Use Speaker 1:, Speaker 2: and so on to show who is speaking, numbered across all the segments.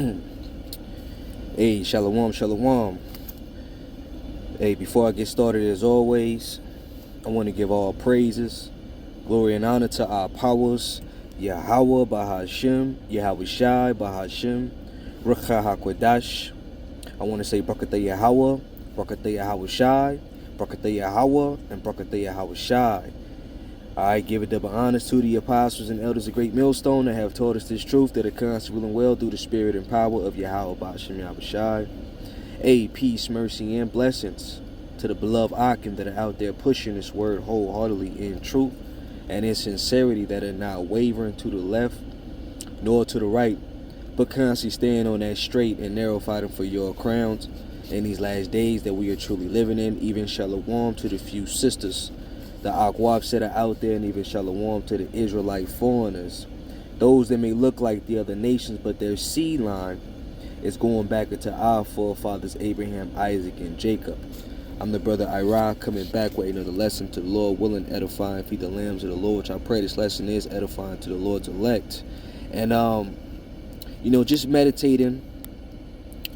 Speaker 1: Hey, shalom, shalom. Hey, before I get started, as always, I want to give all praises, glory, and honor to our powers, Yahweh Bahashim, Yahawashi Bahashim, Rucha HaKodash. I want to say Brakatah Yahweh, Brakatah Yahawashi, Brakatah Yahweh, and Brakatah Yahawashi. I give it double honors to the apostles and elders of Great Millstone that have taught us this truth, that are constantly ruling well through the spirit and power of Yahweh Bahashim Yahawashi. Peace, mercy, and blessings to the beloved Akim that are out there pushing this word wholeheartedly in truth and in sincerity, that are not wavering to the left nor to the right, but constantly staying on that straight and narrow, fighting for your crowns in these last days that we are truly living in. Even shalom to the few sisters, the Akwabs that are out there, and even shalom to the Israelite foreigners, those that may look like the other nations, but their seed line is going back into our forefathers Abraham, Isaac, and Jacob. I'm the brother Ira, coming back with another lesson to the Lord, willing, edifying, feed the lambs of the Lord, which I pray this lesson is edifying to the Lord's elect. And just meditating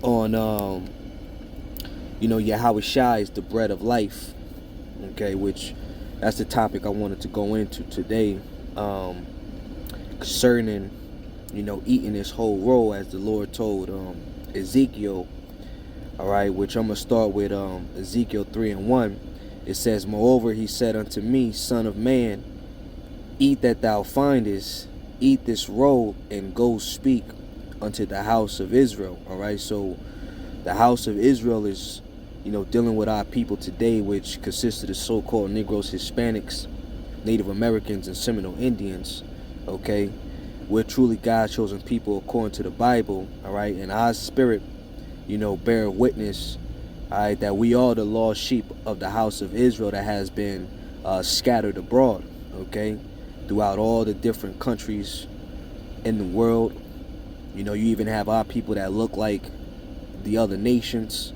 Speaker 1: on Yahawashi is the bread of life. Okay, which that's the topic I wanted to go into today, concerning eating this whole roll, as the Lord told Ezekiel. All right, which I'm gonna start with Ezekiel 3:1. It says, "Moreover, he said unto me, Son of man, eat that thou findest, eat this roll, and go speak unto the house of Israel." All right, so the house of Israel is dealing with our people today, which consists of the so-called Negroes, Hispanics, Native Americans, and Seminole Indians. Okay, we're truly God's chosen people according to the Bible. All right, and our spirit bear witness, all right, that we are the lost sheep of the house of Israel that has been scattered abroad, okay, throughout all the different countries in the world. You even have our people that look like the other nations,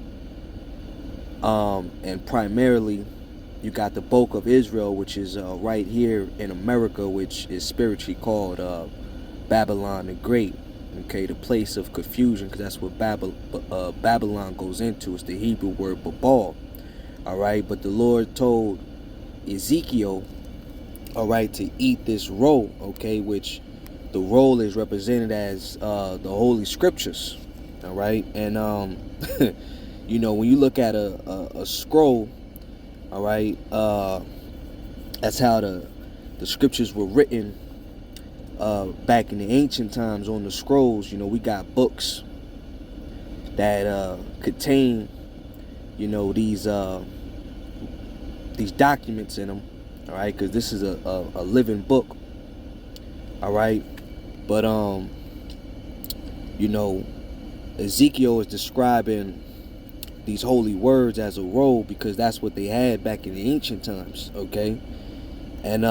Speaker 1: and primarily you got the bulk of Israel, which is right here in America, which is spiritually called Babylon the Great. Okay, the place of confusion, because that's what Babylon goes into. It's the Hebrew word Babal. All right, but the Lord told Ezekiel, all right, to eat this roll. Okay, which the roll is represented as the Holy Scriptures. All right, and when you look at a scroll, all right, that's how the scriptures were written. Back in the ancient times on the scrolls, we got books that contain, these documents in them, all right, because this is a living book, all right, but Ezekiel is describing these holy words as a roll because that's what they had back in the ancient times, okay, and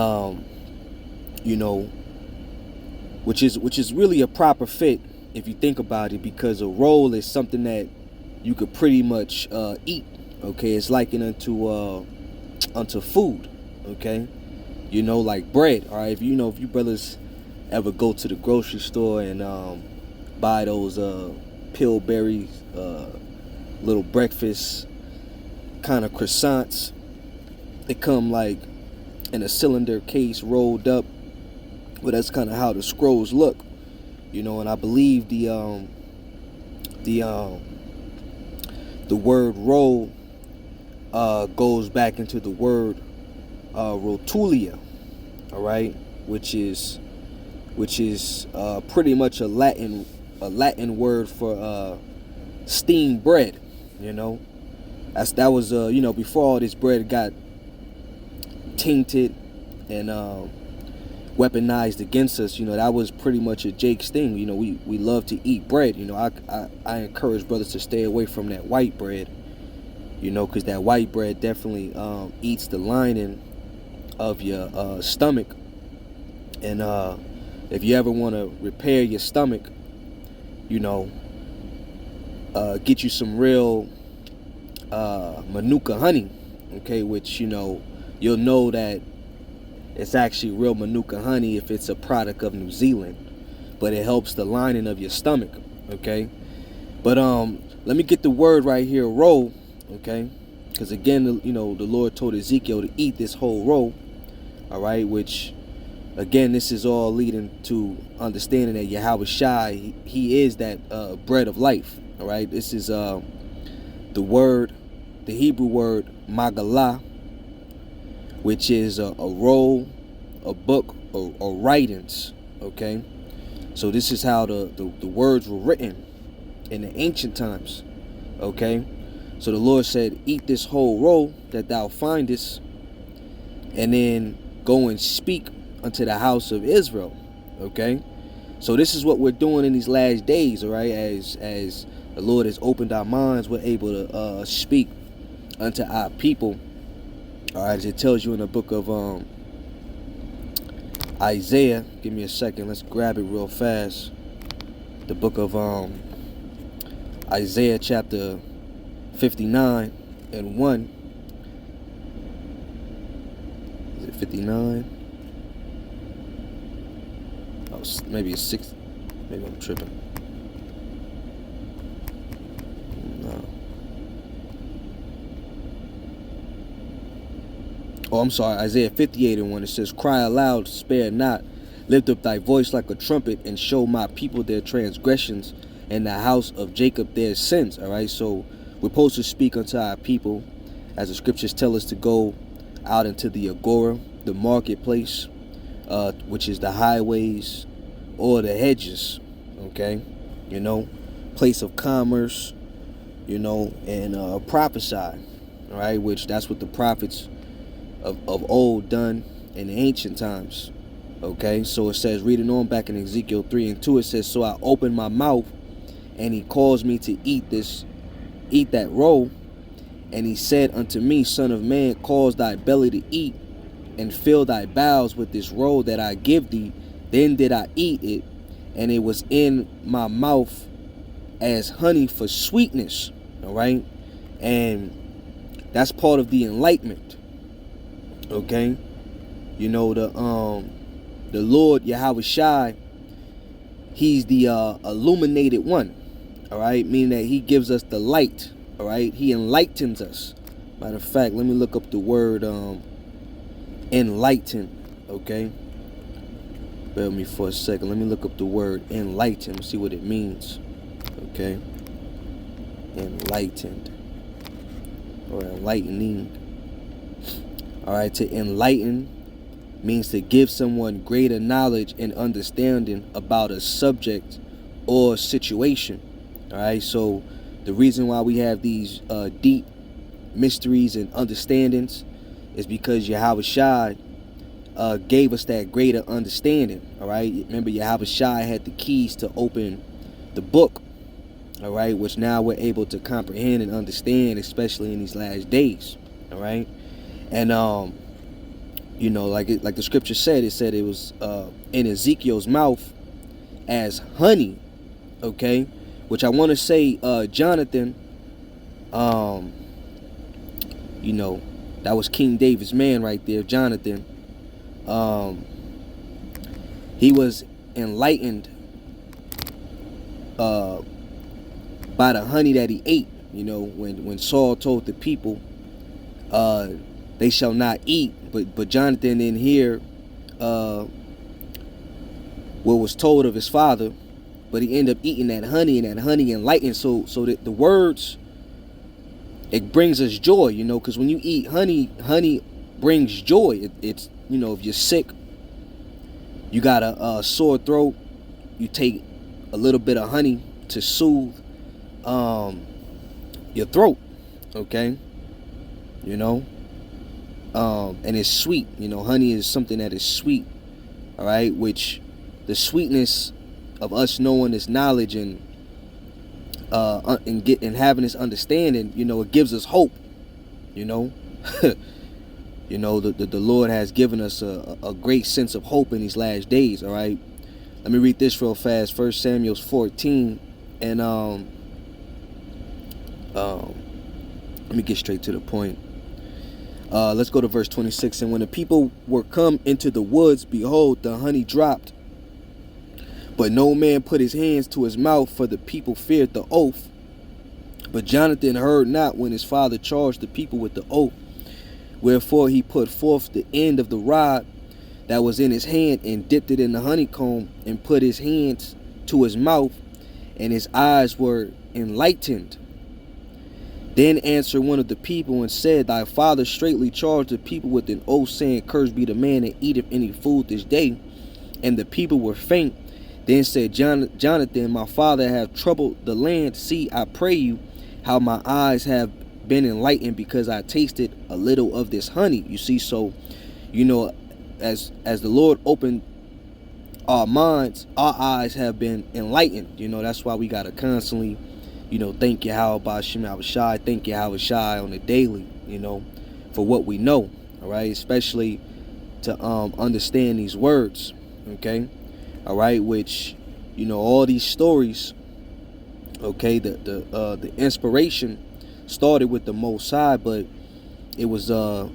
Speaker 1: which is really a proper fit if you think about it, because a roll is something that you could pretty much eat. Okay, it's likened unto food. Okay, like bread. All right, if you brothers ever go to the grocery store and buy those Pillsbury little breakfast kind of croissants, they come like in a cylinder case rolled up. But that's kind of how the scrolls look, and I believe the word roll goes back into the word rotulia, all right, which is pretty much a Latin word for steamed bread. That was before all this bread got tainted and weaponized against us. That was pretty much a Jake's thing. We love to eat bread. I encourage brothers to stay away from that white bread, because that white bread definitely eats the lining of your stomach. And if you ever want to repair your stomach, get you some real Manuka honey, okay, which you'll know that it's actually real Manuka honey if it's a product of New Zealand, but it helps the lining of your stomach. Okay, but let me get the word right here, roll. Okay, because again, the Lord told Ezekiel to eat this whole roll. All right, which again, this is all leading to understanding that Yahawashi, he is that bread of life. All right, this is the word, the Hebrew word magalah, which is a roll, a book, or writings. Okay, so this is how the words were written in the ancient times. Okay, so the Lord said, eat this whole roll that thou findest, and then go and speak unto the house of Israel. Okay, so this is what we're doing in these last days. All right, as the Lord has opened our minds, we're able to speak unto our people. All right, as it tells you in the book of Isaiah. Give me a second, let's grab it real fast. The book of Isaiah chapter 59 and 1. Is it 59? Oh, maybe it's 6. Maybe I'm tripping. No. Oh, I'm sorry. Isaiah 58 and 1. It says, cry aloud, spare not. Lift up thy voice like a trumpet, and show my people their transgressions, and the house of Jacob their sins. All right, so we're supposed to speak unto our people, as the scriptures tell us to go out into the agora, the marketplace, which is the highways or the hedges. Okay, place of commerce, and prophesy. All right, which that's what the prophets of old done in the ancient times. Okay, so it says, reading on back in Ezekiel 3 and 2, it says, so I opened my mouth, and he caused me to eat that roll. And he said unto me, son of man, cause thy belly to eat, and fill thy bowels with this roll that I give thee. Then did I eat it, and it was in my mouth as honey for sweetness. All right, and that's part of the enlightenment. Okay, the Lord Yahawashi, he's the illuminated one. All right, meaning that he gives us the light. All right, he enlightens us. Matter of fact, let me look up the word enlighten. Okay, bear with me for a second. Let me look up the word enlighten, see what it means. Okay, enlightened or enlightening. All right, to enlighten means to give someone greater knowledge and understanding about a subject or situation. All right, so the reason why we have these deep mysteries and understandings is because Yahawashi gave us that greater understanding. All right, remember Yahawashi had the keys to open the book. All right, which now we're able to comprehend and understand, especially in these last days. All right, and like the scripture said, it was in Ezekiel's mouth as honey. Okay, which I want to say, Jonathan, that was King David's man right there, Jonathan. He was enlightened by the honey that he ate. When Saul told the people, they shall not eat, but Jonathan didn't hear what was told of his father, but he ended up eating that honey, and that honey enlightened. So that the words, it brings us joy, because when you eat honey brings joy. It's if you're sick, you got a sore throat, you take a little bit of honey to soothe your throat. Okay, and it's sweet. Honey is something that is sweet. All right, which the sweetness of us knowing this knowledge and having this understanding, it gives us hope. The Lord has given us a great sense of hope in these last days. All right, let me read this real fast. 1 Samuel 14, and let me get straight to the point. Let's go to verse 26. And when the people were come into the woods, behold, the honey dropped But no man put his hands to his mouth, for the people feared the oath. But Jonathan heard not when his father charged the people with the oath. Wherefore he put forth the end of the rod that was in his hand, and dipped it in the honeycomb, and put his hands to his mouth, and his eyes were enlightened. Then answered one of the people and said, Thy father straitly charged the people with an oath, saying, Cursed be the man that eateth any food this day. And the people were faint. Then said Jonathan, My father hath troubled the land. See, I pray you, how my eyes have been enlightened, because I tasted a little of this honey. You see, so, as the Lord opened our minds, our eyes have been enlightened. That's why we got to constantly, thank Yahawashi, thank Yahawashi on the daily, for what we know, all right, especially to understand these words, okay, all right, which, all these stories, okay, the inspiration started with the Most High, but it was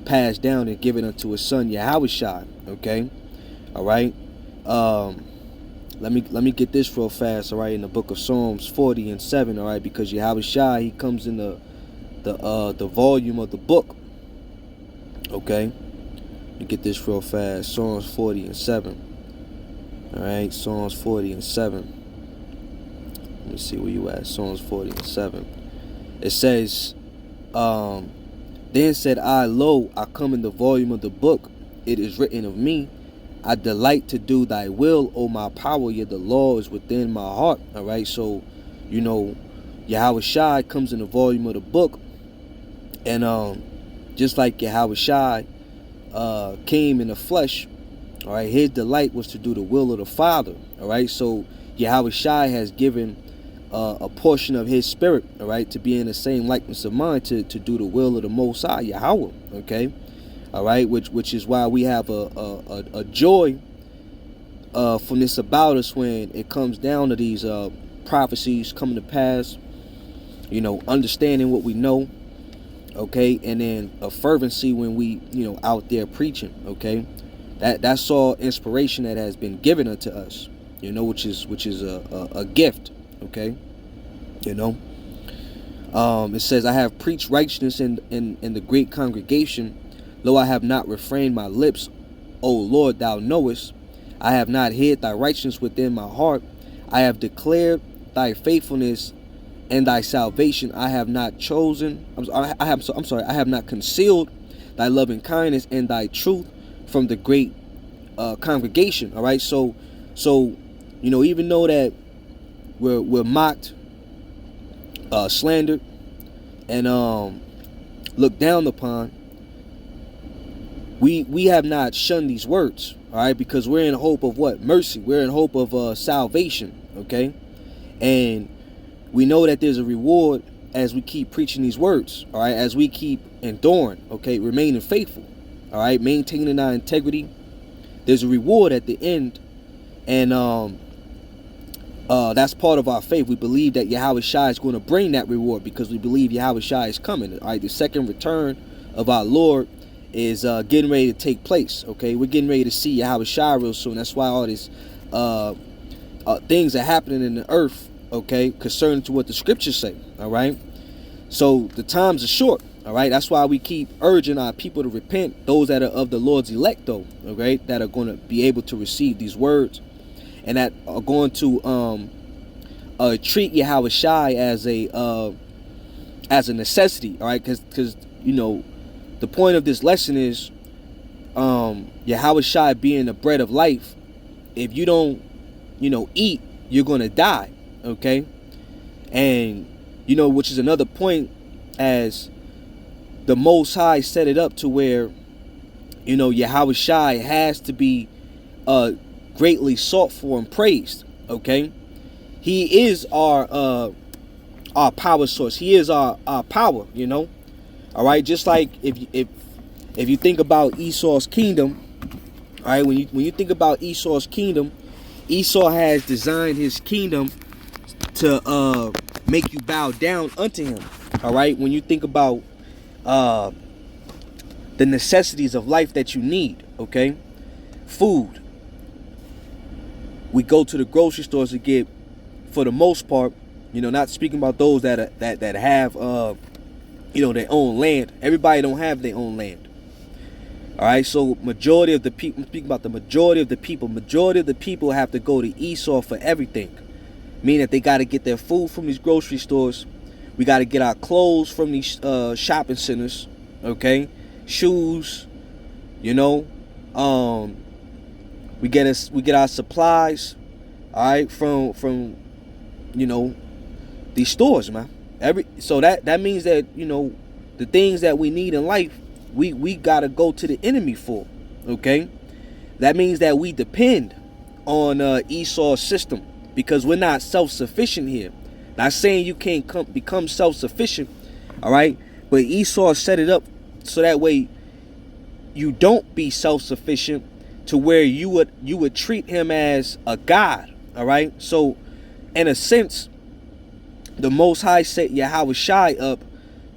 Speaker 1: passed down and given unto his son Yahawashi, okay, all right. Let me get this real fast, all right, in the book of Psalms 40 and 7, all right, because Yahawashi, he comes in the volume of the book, okay. Let me get this real fast. Psalms 40 and 7, all right, Psalms 40 and 7. Let me see where you at. Psalms 40 and 7. It says, Then said I, Lo, I come in the volume of the book. It is written of me, I delight to do thy will, O my power, yet the law is within my heart. All right, so, Yahawashi comes in the volume of the book. And just like Yahawashi came in the flesh, all right, his delight was to do the will of the Father. All right, so Yahawashi has given a portion of his spirit, all right, to be in the same likeness of mind, to do the will of the Most High, Yahweh, okay. All right, which is why we have a joy from this about us when it comes down to these prophecies coming to pass, understanding what we know, okay, and then a fervency when we, out there preaching, okay. That's all inspiration that has been given unto us, which is a gift, okay. It says, I have preached righteousness in the great congregation. Lo, I have not refrained my lips, O Lord, thou knowest. I have not hid thy righteousness within my heart. I have declared thy faithfulness and thy salvation. I have not I have not concealed thy loving kindness and thy truth from the great congregation. All right, so even though that we're mocked, slandered, and looked down upon, we have not shunned these words, all right, because we're in hope of what? Mercy. We're in hope of salvation, okay? And we know that there's a reward as we keep preaching these words, all right, as we keep enduring, okay, remaining faithful, all right, maintaining our integrity. There's a reward at the end, and that's part of our faith. We believe that Yahawashi is going to bring that reward because we believe Yahawashi is coming, all right? The second return of our Lord is getting ready to take place, okay? We're getting ready to see Yahawashi real soon. That's why all these things are happening in the earth, okay, concerning to what the scriptures say, all right? So the times are short, all right? That's why we keep urging our people to repent, those that are of the Lord's elect, though, okay, that are going to be able to receive these words and that are going to treat Yahawashi as a necessity, all right? Because the point of this lesson is Yahawashi being the bread of life. If you don't, eat, you're going to die, okay? And, which is another point, as the Most High set it up to where, Yahawashi has to be greatly sought for and praised, okay? He is our power source. He is our power, all right, just like if you think about Esau's kingdom, all right, when you think about Esau's kingdom, Esau has designed his kingdom to make you bow down unto him. All right, when you think about the necessities of life that you need, okay, food, we go to the grocery stores to get, for the most part, not speaking about those that have their own land. Everybody don't have their own land. All right, so majority of the people, I'm speaking about the majority of the people have to go to Esau for everything. Meaning that they got to get their food from these grocery stores. We got to get our clothes from these shopping centers, okay? Shoes, we get our supplies, all right, from these stores, man. So that means that the things that we need in life, we gotta go to the enemy for, okay? That means that we depend on Esau's system, because we're not self-sufficient here. Not saying you can't become self-sufficient, all right? But Esau set it up so that way you don't be self-sufficient, to where you would treat him as a god, all right? So in a sense, the Most High set Yahawashi up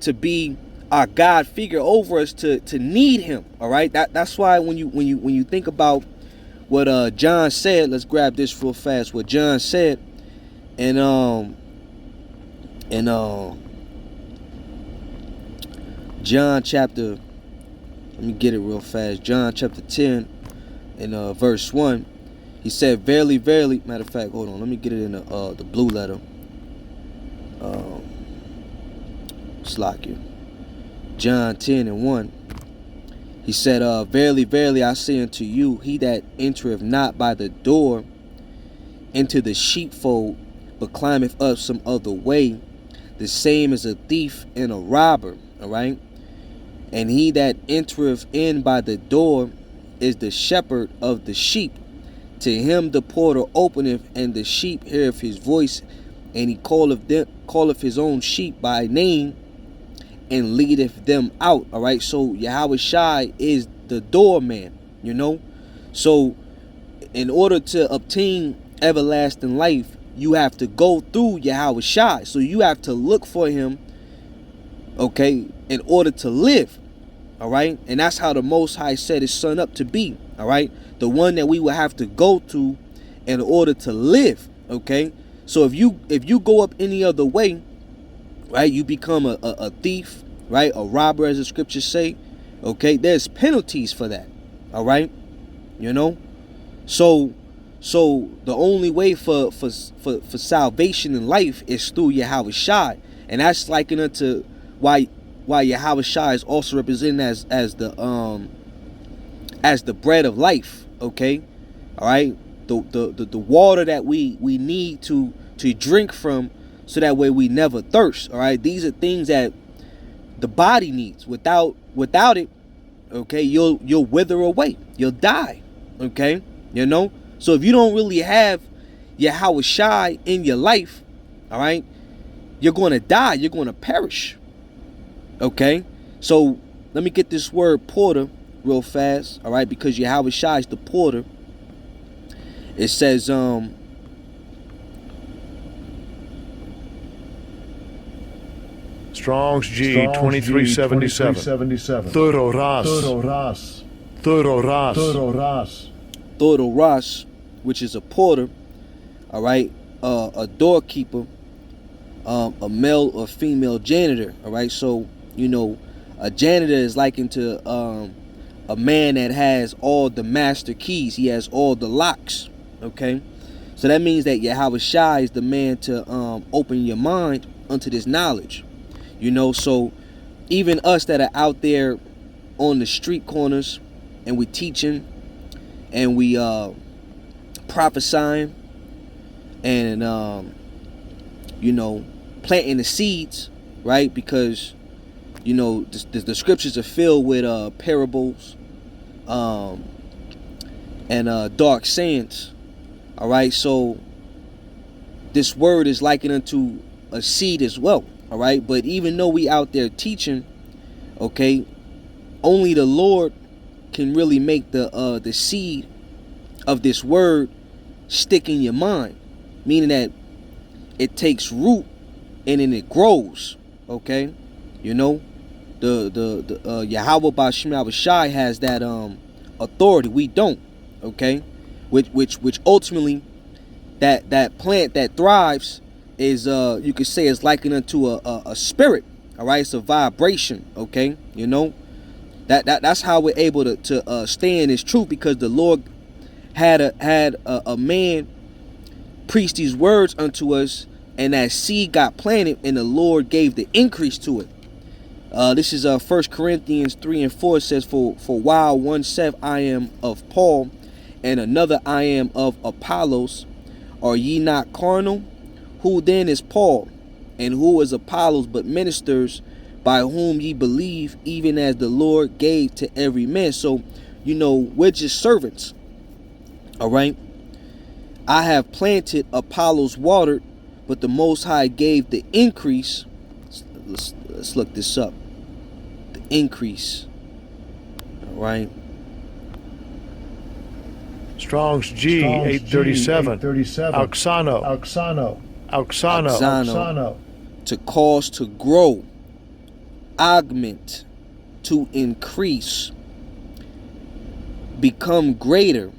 Speaker 1: to be our God figure over us, to need him, all right? That's why when you think about what John said, let's grab this real fast. What John said in John chapter, let me get it real fast. John chapter 10 and verse 1. He said, "Verily, verily." Matter of fact, hold on. Let me get it in the blue letter. Slack you. John 10 and 1. He said, "Verily, verily, I say unto you, he that entereth not by the door into the sheepfold, but climbeth up some other way, the same is a thief and a robber." All right. And he that entereth in by the door is the shepherd of the sheep. To him the porter openeth, and the sheep heareth his voice, and he calleth his own sheep by name, and leadeth them out. All right. So Yahawashi is the doorman. So in order to obtain everlasting life, you have to go through Yahawashi. So you have to look for him, okay, in order to live. All right. And that's how the Most High set his son up to be. All right. The one that we will have to go to in order to live. Okay. So if you go up any other way, right, you become a thief, right, a robber, as the scriptures say. Okay, there's penalties for that. All right, So the only way for salvation in life is through Yahawashi, and that's likened unto why Yahawashi is also represented as the bread of life. Okay, all right, the water that we need to drink from, so that way we never thirst. All right, these are things that the body needs. Without it, okay, you'll wither away, you'll die. Okay, so if you don't really have Yahawashi in your life, all right, you're going to die, you're going to perish. Okay, so let me get this word porter real fast, all right, because Yahawashi is the porter. It says
Speaker 2: Strong's G 2377.
Speaker 1: Thoros, which is a porter, all right, a doorkeeper, a male or female janitor, all right. So a janitor is likened to a man that has all the master keys. He has all the locks. Okay, so that means that Yahawashi is the man to open your mind unto this knowledge. So even us that are out there on the street corners, and we teaching, and we prophesying, and planting the seeds, right? Because the scriptures are filled with parables and dark sayings. All right, so this word is likened unto a seed as well. All right, but even though we out there teaching, okay, only the Lord can really make the seed of this word stick in your mind, meaning that it takes root and then it grows. Okay, the Yahweh Bashim Yahawashi has that authority. We don't. Okay, which ultimately that plant that thrives is you could say is likened unto a spirit. All right, it's a vibration. Okay, you know, that's how we're able to stay in His truth, because the Lord had a man preach these words unto us, and that seed got planted, and the Lord gave the increase to it. This is 1 Corinthians 3 and 4. It says, for while one saith, I am of Paul, and another, I am of Apollos, are ye not carnal? Who then is Paul, and who is Apollos, but ministers by whom ye believe, even as the Lord gave to every man? So, you know, we're just servants. All right. I have planted, Apollos watered, but the Most High gave the increase. Let's look this up. The increase. All right.
Speaker 2: Strong's G 837. Auxano.
Speaker 1: To cause to grow, augment, to increase, become greater,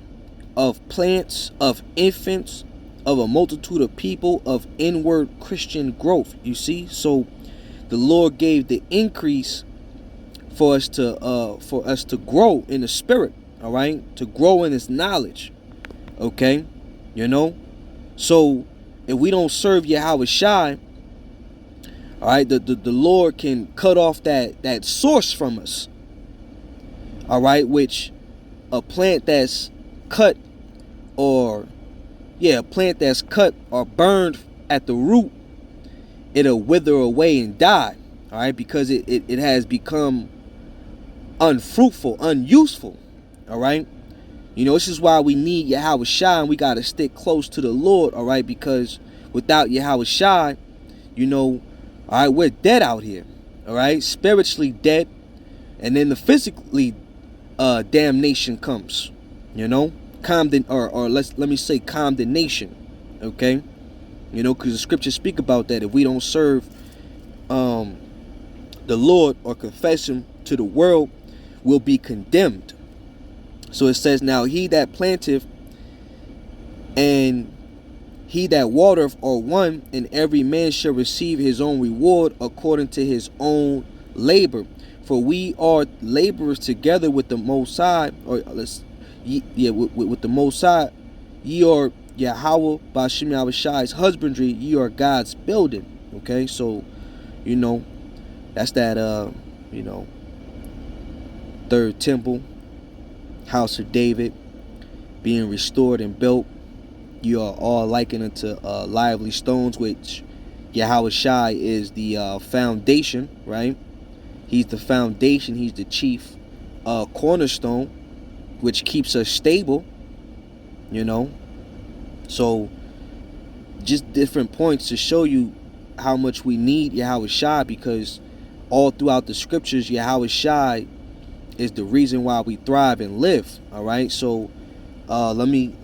Speaker 1: of plants, of infants, of a multitude of people, of inward Christian growth. You see, so the Lord gave the increase for us to grow in the spirit. All right, to grow in His knowledge. Okay, you know, so if we don't serve Yahawashi, all right, the Lord can cut off that source from us. All right, which a plant that's cut or burned at the root, it'll wither away and die. All right, because it has become unfruitful, unuseful. All right, you know, this is why we need Yahawashi, and we got to stick close to the Lord. All right, because without Yahawashi, you know, all right, we're dead out here. All right, spiritually dead, and then the physically damnation comes. You know, let me say condemnation. Okay, you know, because the scriptures speak about that. If we don't serve the Lord or confess Him to the world, we'll be condemned. So it says, now he that planteth and he that watereth are one, and every man shall receive his own reward according to his own labor. For we are laborers together with the Most High, with the Most High. Ye are Yahweh Ba'Shem Yahawashi's husbandry. Ye are God's building. Okay, so you know that's that you know, third temple, house of David, being restored and built. You are all likened unto lively stones, which Yahawashi is the foundation, right? He's the foundation. He's the chief cornerstone, which keeps us stable, you know. So just different points to show you how much we need Yahawashi, because all throughout the scriptures, Yahawashi is the reason why we thrive and live. All right, so let me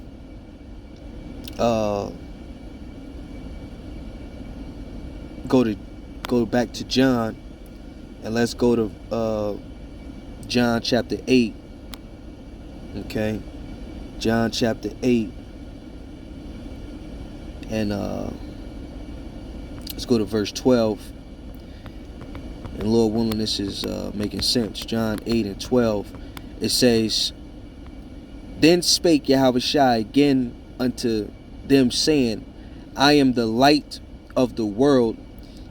Speaker 1: go back to John, and let's go to John chapter 8. Okay, John chapter 8, and let's go to verse 12. And Lord willing, this is making sense. John 8 and 12. It says, Then spake Yahawashi again unto them, saying, I am the light of the world.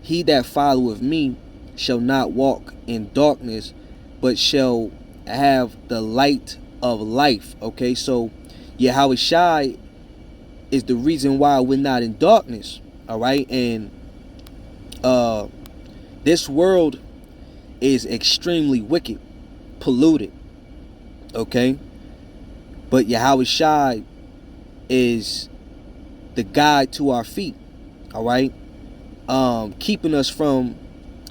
Speaker 1: He that followeth me shall not walk in darkness, but shall have the light of life. Okay, so Yahawashi is the reason why we're not in darkness. All right, and this world is extremely wicked, polluted. Okay, but Yahawashi is the guide to our feet. All right, keeping us from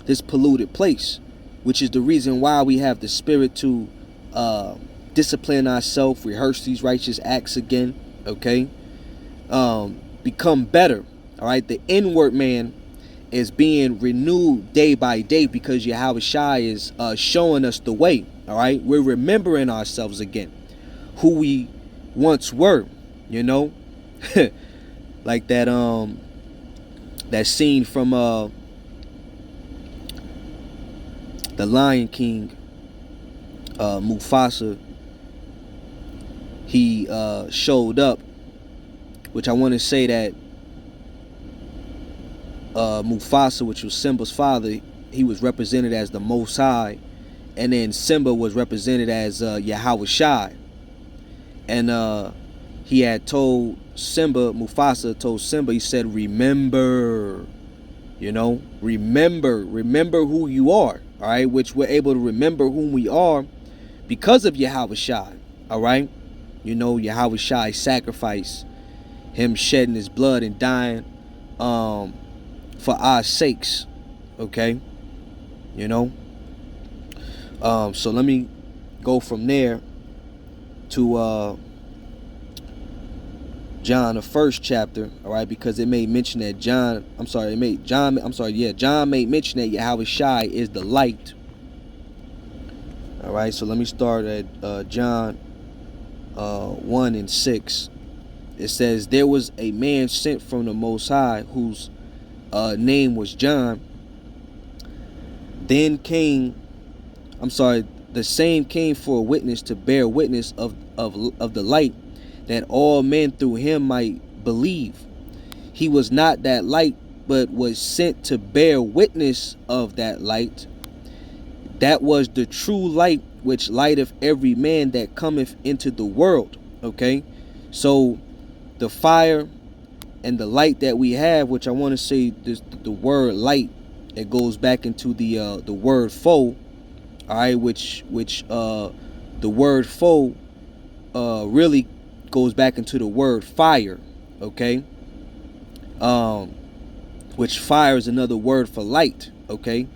Speaker 1: this polluted place, which is the reason why we have the spirit to discipline ourselves, rehearse these righteous acts again. Okay, become better. All right, the inward man is being renewed day by day, because Yahawashi is showing us the way. All right, we're remembering ourselves again, who we once were. You know, like that scene from the Lion King. Mufasa, he showed up, which I want to say that Mufasa, which was Simba's father, he was represented as the Most High, and then Simba was represented as Yahawashi. And he had told Simba, Mufasa told Simba, he said, remember, remember who you are, all right, which we're able to remember whom we are because of Yahawashi, all right? Yahawashi sacrifice, him shedding his blood and dying for our sakes, okay? So let me go from there to John, the first chapter, all right, because it made mention that John made mention that Yahawashi is the light. All right, so let me start at John 1:6. It says, there was a man sent from the Most High whose name was John. The same came for a witness to bear witness of the light, that all men through him might believe. He was not that light, but was sent to bear witness of that light. That was the true light, which lighteth every man that cometh into the world. Okay, so the fire and the light that we have, which I want to say this, the word light, it goes back into the word foe. All right, which the word foe really goes back into the word fire. Okay, which fire is another word for light. Okay,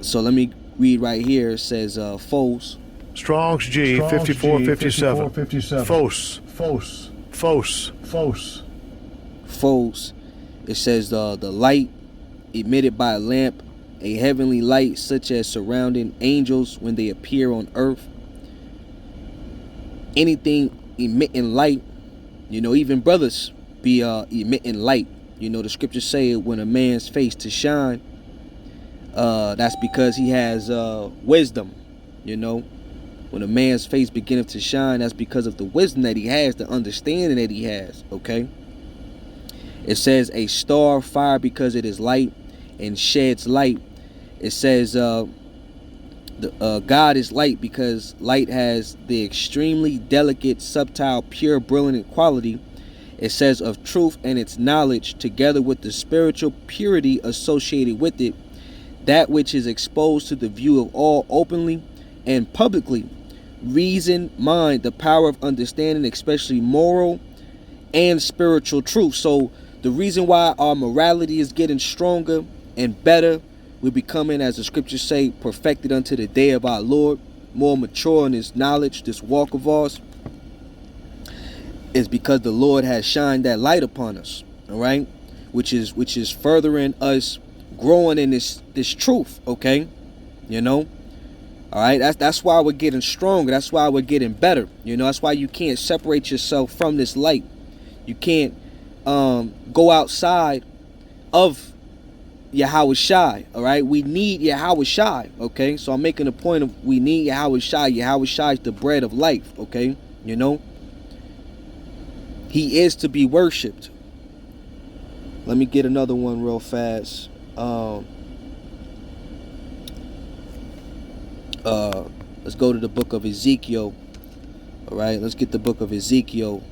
Speaker 1: so let me read right here. It says foes.
Speaker 2: Strong's G 5457.
Speaker 1: Foes. It says the light emitted by a lamp, a heavenly light such as surrounding angels when they appear on earth. Anything emitting light, even brothers be emitting light. The scriptures say when a man's face to shine, that's because he has wisdom. When a man's face beginneth to shine, that's because of the wisdom that he has, the understanding that he has. Okay. It says a star of fire because it is light and sheds light. It says God is light because light has the extremely delicate, subtle, pure, brilliant quality. It says of truth and its knowledge, together with the spiritual purity associated with it, that which is exposed to the view of all openly and publicly. Reason, mind, the power of understanding, especially moral and spiritual truth. So the reason why our morality is getting stronger and better, we're becoming, as the scriptures say, perfected unto the day of our Lord, more mature in his knowledge, this walk of ours, is because the Lord has shined that light upon us. All right, which is furthering us growing in this truth. Okay, all right, that's why we're getting stronger. That's why we're getting better. That's why you can't separate yourself from this light. You can't go outside of Yahawashi. All right, we need Yahawashi. Okay, so I'm making a point of we need Yahawashi. Yahawashi is the bread of life. Okay, he is to be worshipped. Let me get another one real fast. Let's go to the book of Ezekiel. All right, let's get the book of Ezekiel.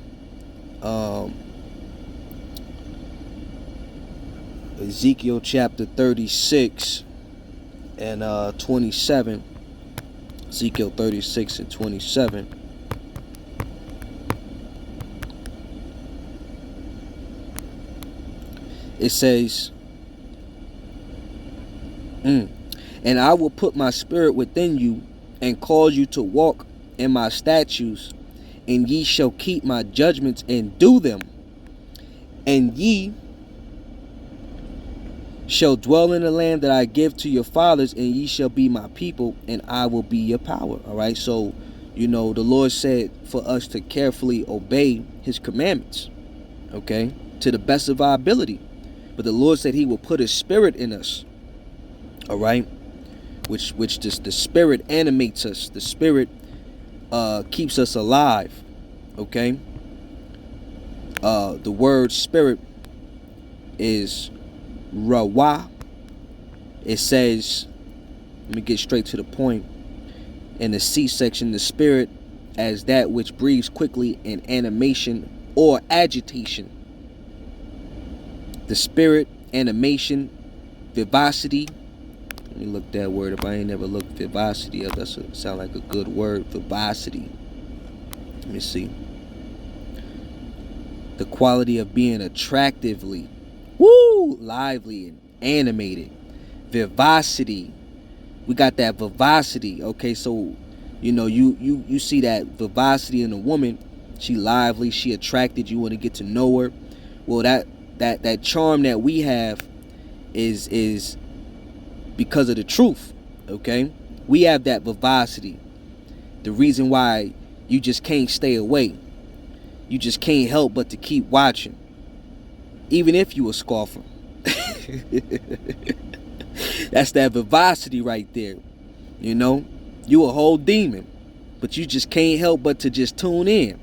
Speaker 1: Ezekiel chapter 36 and 27. Ezekiel 36 and 27. It says, and I will put my spirit within you and cause you to walk in my statutes, and ye shall keep my judgments and do them. And ye shall dwell in the land that I give to your fathers, and ye shall be my people, and I will be your power. All right, so the Lord said for us to carefully obey his commandments. okay, to the best of our ability. But the Lord said he will put his spirit in us, all right, which just the spirit animates us. The spirit keeps us alive, okay. The word spirit is rawa. It says, let me get straight to the point. In the C section, the spirit as that which breathes quickly in animation or agitation. The spirit, animation, vivacity. Let me look that word up. I ain't never looked vivacity up. That sound like a good word. Vivacity. Let me see. The quality of being attractively, lively and animated. Vivacity. We got that vivacity. Okay, so you see that vivacity in a woman. She lively, she attracted, you want to get to know her. Well, that charm that we have is because of the truth. Okay, we have that vivacity. The reason why you just can't stay away, you just can't help but to keep watching, even if you a scoffer. That's that vivacity right there. You a whole demon, but you just can't help but to just tune in.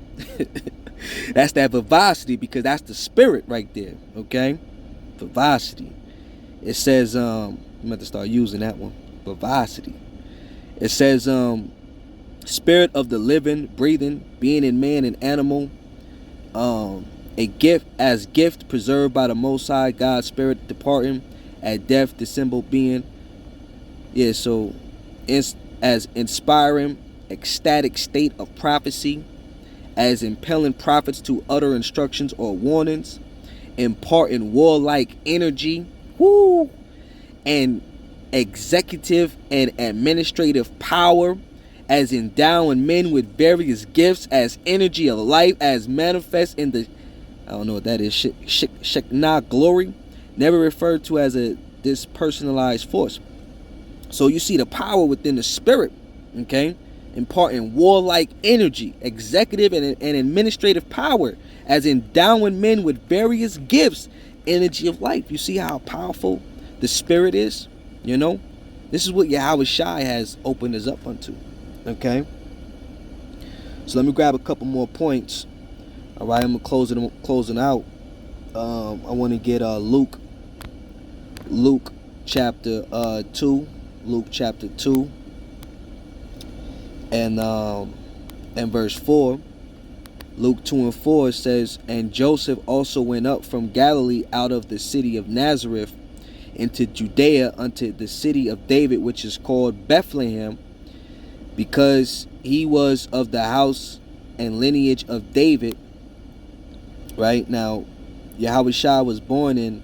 Speaker 1: That's that vivacity, because that's the spirit right there. Okay, vivacity. It says I'm going to start using that one. Vivacity. It says spirit of the living, breathing, being in man and animal, a gift preserved by the Most High God's spirit, departing at death, dissembled being. Yeah, so as inspiring ecstatic state of prophecy, as impelling prophets to utter instructions or warnings, imparting warlike energy, and executive and administrative power, as endowing men with various gifts, as energy of life, as manifest in the, I don't know what that is, Shekinah glory, never referred to as a dispersonalized force. So you see the power within the spirit, okay, imparting warlike energy, executive and administrative power, as endowing men with various gifts, energy of life. You see how powerful the spirit is? This is what Yahawashi has opened us up unto. Okay, so let me grab a couple more points. All right, I'm closing out. I want to get Luke chapter 2, Luke chapter 2, and verse 4. Luke 2 and 4 says, and Joseph also went up from Galilee out of the city of Nazareth into Judea unto the city of David, which is called Bethlehem, because he was of the house and lineage of David. Right now, Yahawashi was born in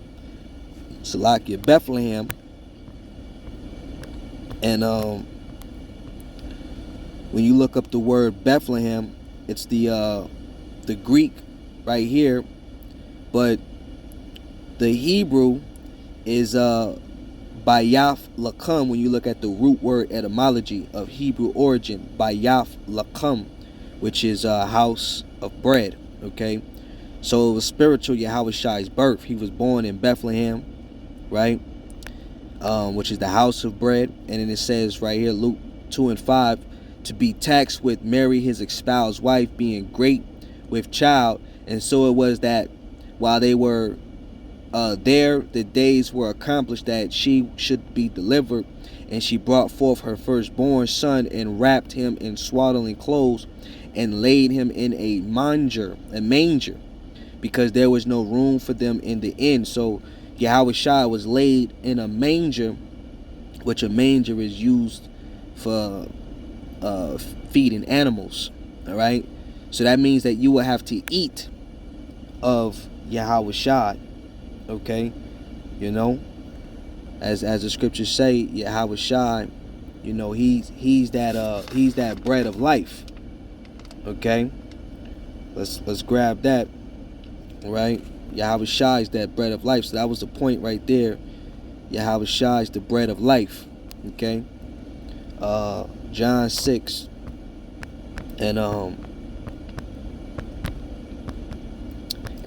Speaker 1: Salakia, Bethlehem, and when you look up the word Bethlehem, it's the Greek right here, but the Hebrew is Bayaf Lakam. When you look at the root word etymology of Hebrew origin, Bayaf Lakam, which is house of bread. Okay, so it was spiritual Yahawashi's birth. He was born in Bethlehem, right, which is the house of bread. And then it says right here, Luke 2 and 5, to be taxed with Mary his espoused wife, being great with child. And so it was that while they were there, the days were accomplished that she should be delivered, and she brought forth her firstborn son, and wrapped him in swaddling clothes, and laid him in a manger, because there was no room for them in the inn. So Yahawashi was laid in a manger, which a manger is used for feeding animals. All right, so that means that you will have to eat of Yahawashi. Okay, as the scriptures say, Yahawashi, he's that bread of life. Okay, let's grab that. All right, Yahawashi is that bread of life. So that was the point right there. Yahawashi is the bread of life. Okay, John 6 and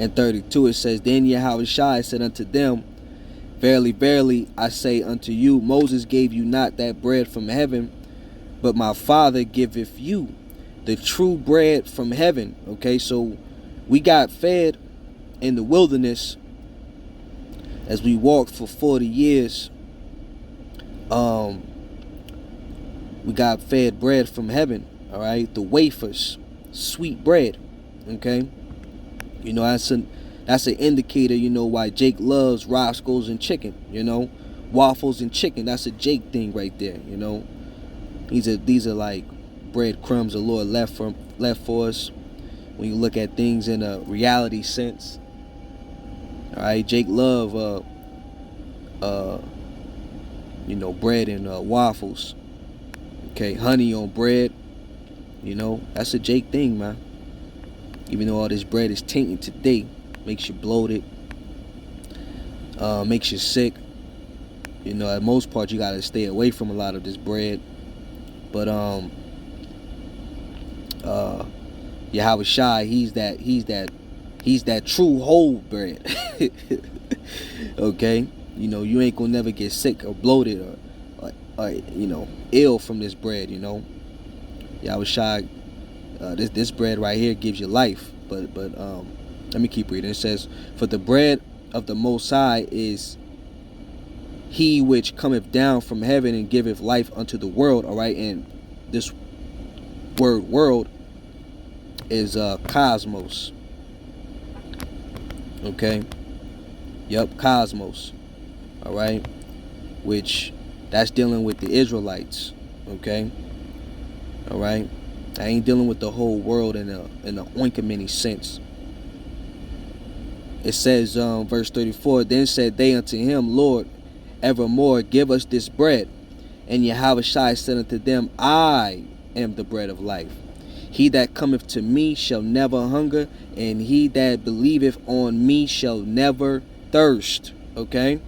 Speaker 1: And 32 it says, Then Yahawashi said unto them, Verily, verily, I say unto you, Moses gave you not that bread from heaven, but my Father giveth you the true bread from heaven. Okay, so we got fed in the wilderness as we walked for 40 years. We got fed bread from heaven. All right, the wafers, sweet bread. Okay, you know, that's an indicator, you know, why Jake loves Roscoe's and chicken, you know, waffles and chicken. That's a Jake thing right there, you know. These are like breadcrumbs the Lord left for us when you look at things in a reality sense. All right, Jake love you know, bread and waffles. Okay, honey on bread, you know, that's a Jake thing, man. Even though all this bread is tainted today, makes you bloated, makes you sick. You know, at most part you gotta stay away from a lot of this bread. But Yahawashi, he's that true whole bread. Okay, you know, you ain't gonna never get sick or bloated or you know, ill from this bread. You know, Yahawashi, this bread right here gives you life. But let me keep reading. It says, For the bread of the Most High is he which cometh down from heaven and giveth life unto the world. All right, and this word world is cosmos. Okay, yep, cosmos. All right, which that's dealing with the Israelites. Okay, all right, I ain't dealing with the whole world in a oinkamany sense. It says, verse 34, Then said they unto him, Lord, evermore give us this bread. And Yahawashi said unto them, I am the bread of life. He that cometh to me shall never hunger, and he that believeth on me shall never thirst. Okay?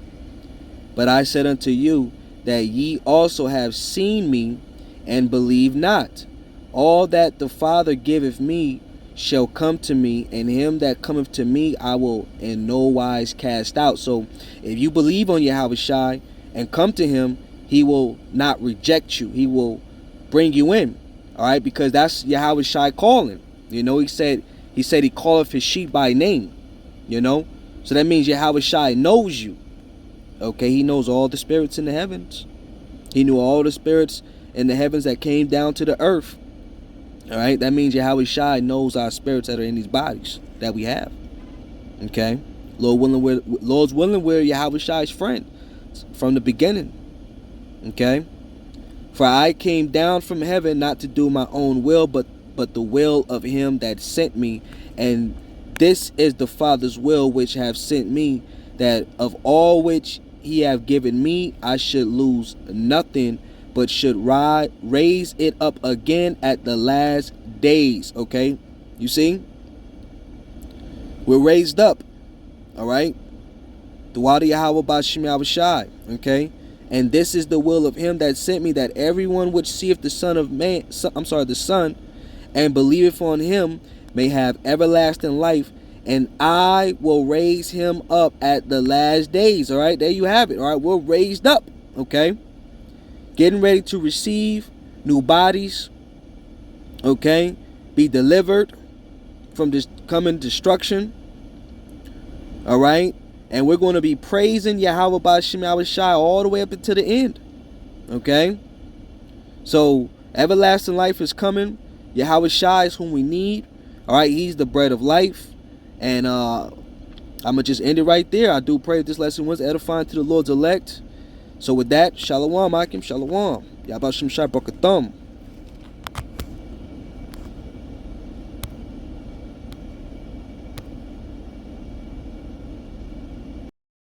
Speaker 1: But I said unto you that ye also have seen me, and believe not. All that the Father giveth me shall come to me, and him that cometh to me I will in no wise cast out. So if you believe on Yahawashi and come to him, he will not reject you. He will bring you in. All right, because that's Yahawashi calling. You know, he said he calleth his sheep by name. You know, so that means Yahawashi knows you. Okay, he knows all the spirits in the heavens. He knew all the spirits in the heavens that came down to the earth. All right, that means Yahawashi knows our spirits that are in these bodies that we have. Okay, Lord's willing, we're Yahawashi's friend from the beginning. Okay, for I came down from heaven not to do my own will, but the will of him that sent me. And this is the Father's will which have sent me, that of all which he have given me I should lose nothing, but should raise it up again at the last days. Okay, you see, we're raised up. All right, the Wadi Yahweh Bashim Yahawashi. Okay, and this is the will of him that sent me, that everyone which seeth the Son, and believeth on him, may have everlasting life, and I will raise him up at the last days. All right, there you have it. All right, we're raised up. Okay, getting ready to receive new bodies. Okay, be delivered from this coming destruction. All right, and we're going to be praising Yahweh Bashim Yahawashi all the way up until the end. Okay, so everlasting life is coming. Yahawashi is whom we need. All right, he's the bread of life. And I'm going to just end it right there. I do pray that this lesson was edifying to the Lord's elect. So with that, Shalom, Akim, Shalom. Yabashim Shai Brakathum.